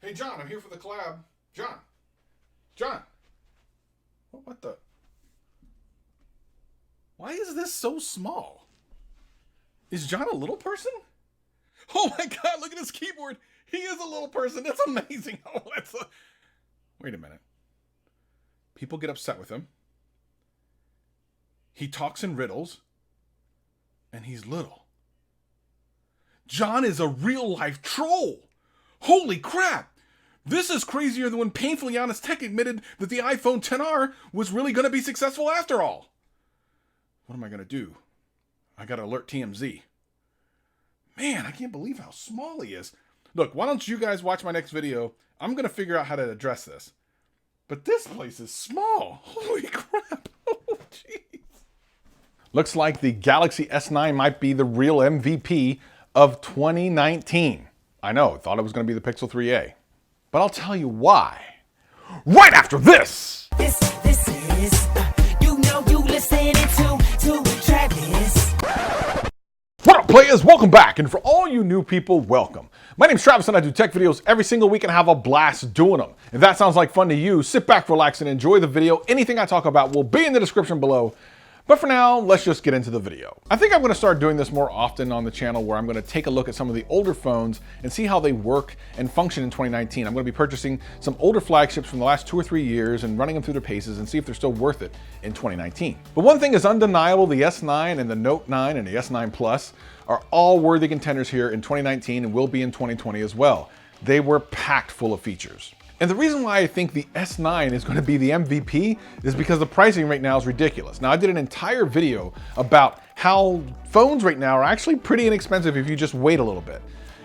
Hey, John, I'm here for the collab. John. John. What the? Why is this so small? Is John a little person? Oh my God, look at his keyboard. He is a little person. That's amazing. Oh, Wait a minute. People get upset with him. He talks in riddles. And he's little. John is a real life troll. Holy crap. This is crazier than when Painfully Honest Tech admitted that the iPhone XR was really going to be successful after all. What am I going to do? I got to alert TMZ. Man, I can't believe how small he is. Look, why don't you guys watch my next video? I'm going to figure out how to address this. But this place is small. Holy crap. Oh, jeez. Looks like the Galaxy S9 might be the real MVP of 2019. I know, thought it was going to be the Pixel 3a. But I'll tell you why. Right after this! This is, you listening to Travis. What up, players? Welcome back. And for all you new people, welcome. My name's Travis and I do tech videos every single week and have a blast doing them. If that sounds like fun to you, sit back, relax, and enjoy the video. Anything I talk about will be in the description below. But for now, let's just get into the video. I think I'm going to start doing this more often on the channel, where I'm going to take a look at some of the older phones and see how they work and function in 2019. I'm going to be purchasing some older flagships from the last 2 or 3 years and running them through their paces and see if they're still worth it in 2019. But one thing is undeniable: the S9 and the Note 9 and the S9 Plus are all worthy contenders here in 2019 and will be in 2020 as well. They were packed full of features. And the reason why I think the S9 is going to be the MVP is because the pricing right now is ridiculous. Now, I did an entire video about how phones right now are actually pretty inexpensive if you just wait a little bit.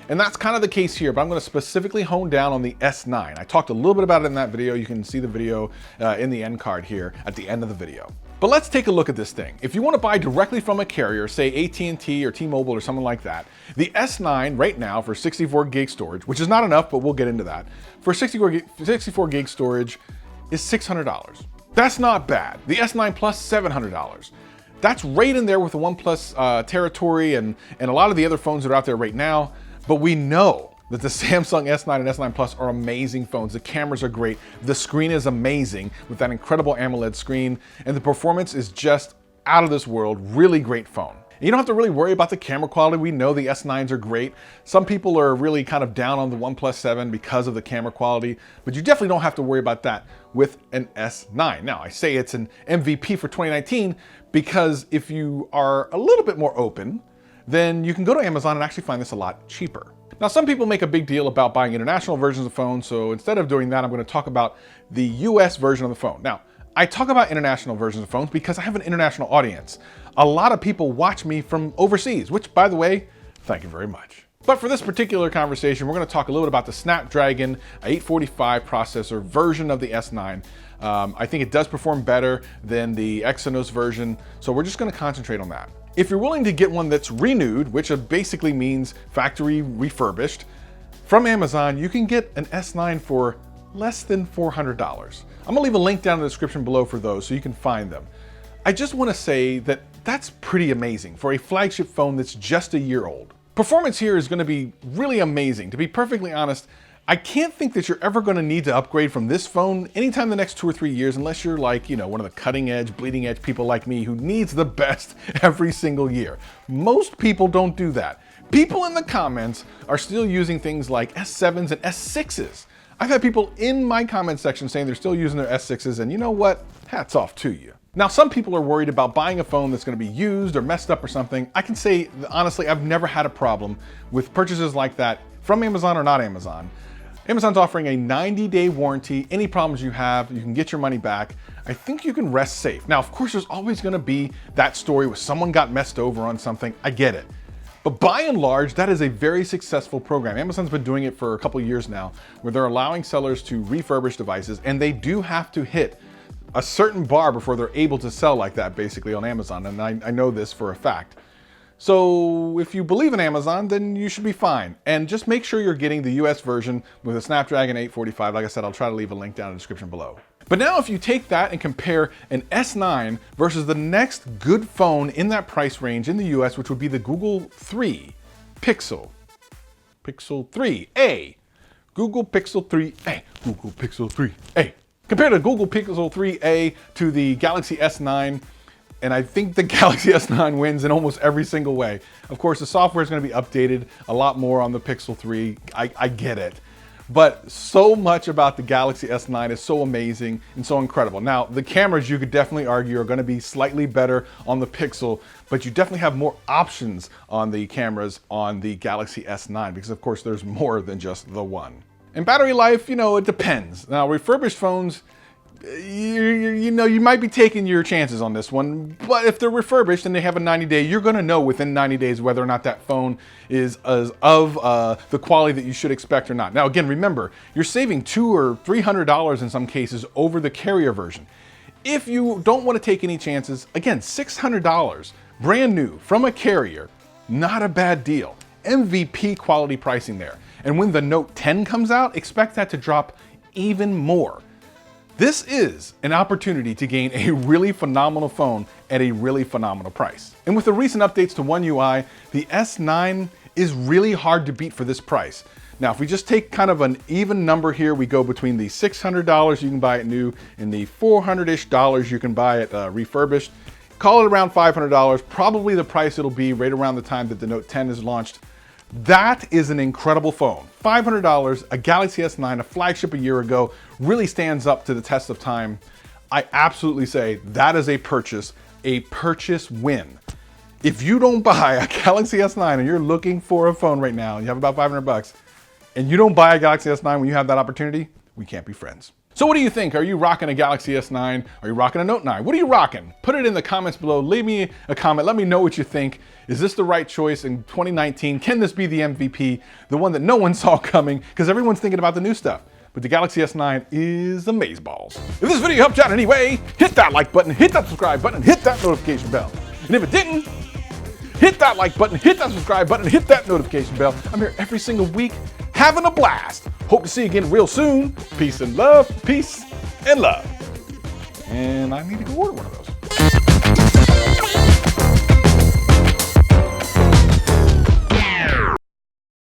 And that's kind of the case here, but I'm going to specifically hone down on the S9. I talked a little bit about it in that video. You can see the video in the end card here at the end of the video. But let's take a look at this thing. If you want to buy directly from a carrier, say AT&T or T-Mobile or something like that, the S9 right now for 64 gig storage, which is not enough, but we'll get into that, for 64 gig storage is $600. That's not bad. The S9 Plus, $700. That's right in there with the OnePlus territory and a lot of the other phones that are out there right now. But we know that the Samsung S9 and S9 Plus are amazing phones. The cameras are great. The screen is amazing with that incredible AMOLED screen. And the performance is just out of this world. Really great phone. You don't have to really worry about the camera quality. We know the S9s are great. Some people are really kind of down on the OnePlus 7 because of the camera quality, but you definitely don't have to worry about that with an S9. Now, I say it's an MVP for 2019 because if you are a little bit more open, then you can go to Amazon and actually find this a lot cheaper. Now, some people make a big deal about buying international versions of phones, so instead of doing that, I'm going to talk about the US version of the phone. Now, I talk about international versions of phones because I have an international audience. A lot of people watch me from overseas, which, by the way, thank you very much. But for this particular conversation, we're going to talk a little bit about the Snapdragon 845 processor version of the S9. I think it does perform better than the Exynos version, so we're just going to concentrate on that. If you're willing to get one that's renewed, which basically means factory refurbished, from Amazon, you can get an S9 for less than $400. I'm gonna leave a link down in the description below for those so you can find them. I just wanna say that that's pretty amazing for a flagship phone that's just a year old. Performance here is gonna be really amazing. To be perfectly honest, I can't think that you're ever gonna need to upgrade from this phone anytime the next 2 or 3 years, unless you're like, one of the cutting edge, bleeding edge people like me who needs the best every single year. Most people don't do that. People in the comments are still using things like S7s and S6s. I've had people in my comment section saying they're still using their S6s, and you know what? Hats off to you. Now, some people are worried about buying a phone that's going to be used or messed up or something. I can say, honestly, I've never had a problem with purchases like that from Amazon or not Amazon. Amazon's offering a 90-day warranty. Any problems you have, you can get your money back. I think you can rest safe. Now, of course, there's always going to be that story where someone got messed over on something. I get it. But by and large, that is a very successful program. Amazon's been doing it for a couple years now, where they're allowing sellers to refurbish devices, and they do have to hit a certain bar before they're able to sell like that, basically, on Amazon. And I know this for a fact. So if you believe in Amazon, then you should be fine. And just make sure you're getting the US version with a Snapdragon 845. Like I said, I'll try to leave a link down in the description below. But now if you take that and compare an S9 versus the next good phone in that price range in the US, which would be the Google 3 Pixel 3a. Google Pixel 3a, Google Pixel 3a. Compared to Google Pixel 3a to the Galaxy S9, and I think the Galaxy S9 wins in almost every single way. Of course, the software is going to be updated a lot more on the Pixel 3. I get it. But so much about the Galaxy S9 is so amazing and so incredible. Now, the cameras, you could definitely argue, are going to be slightly better on the Pixel, but you definitely have more options on the cameras on the Galaxy S9 because, of course, there's more than just the one. And battery life, it depends. Now, refurbished phones, you might be taking your chances on this one, but if they're refurbished and they have a 90-day, you're going to know within 90 days whether or not that phone is of the quality that you should expect or not. Now, again, remember, you're saving $200 or $300 in some cases over the carrier version. If you don't want to take any chances, again, $600, brand new from a carrier, not a bad deal. MVP quality pricing there. And when the Note 10 comes out, expect that to drop even more. This is an opportunity to gain a really phenomenal phone at a really phenomenal price. And with the recent updates to One UI, the S9 is really hard to beat for this price. Now, if we just take kind of an even number here, we go between the $600 you can buy it new and the $400-ish you can buy it refurbished. Call it around $500, probably the price it'll be right around the time that the Note 10 is launched. That is an incredible phone. $500, a Galaxy S9, a flagship a year ago, really stands up to the test of time. I absolutely say that is a purchase win. If you don't buy a Galaxy S9 and you're looking for a phone right now, and you have about $500, and you don't buy a Galaxy S9 when you have that opportunity, we can't be friends. So what do you think? Are you rocking a Galaxy S9? Are you rocking a Note 9? What are you rocking? Put it in the comments below. Leave me a comment. Let me know what you think. Is this the right choice in 2019? Can this be the MVP? The one that no one saw coming because everyone's thinking about the new stuff. But the Galaxy S9 is amazeballs. If this video helped you out in any way, hit that like button, hit that subscribe button, hit that notification bell. And if it didn't, hit that like button, hit that subscribe button, hit that notification bell. I'm here every single week having a blast. Hope to see you again real soon. Peace and love, peace and love. And I need to go order one of those.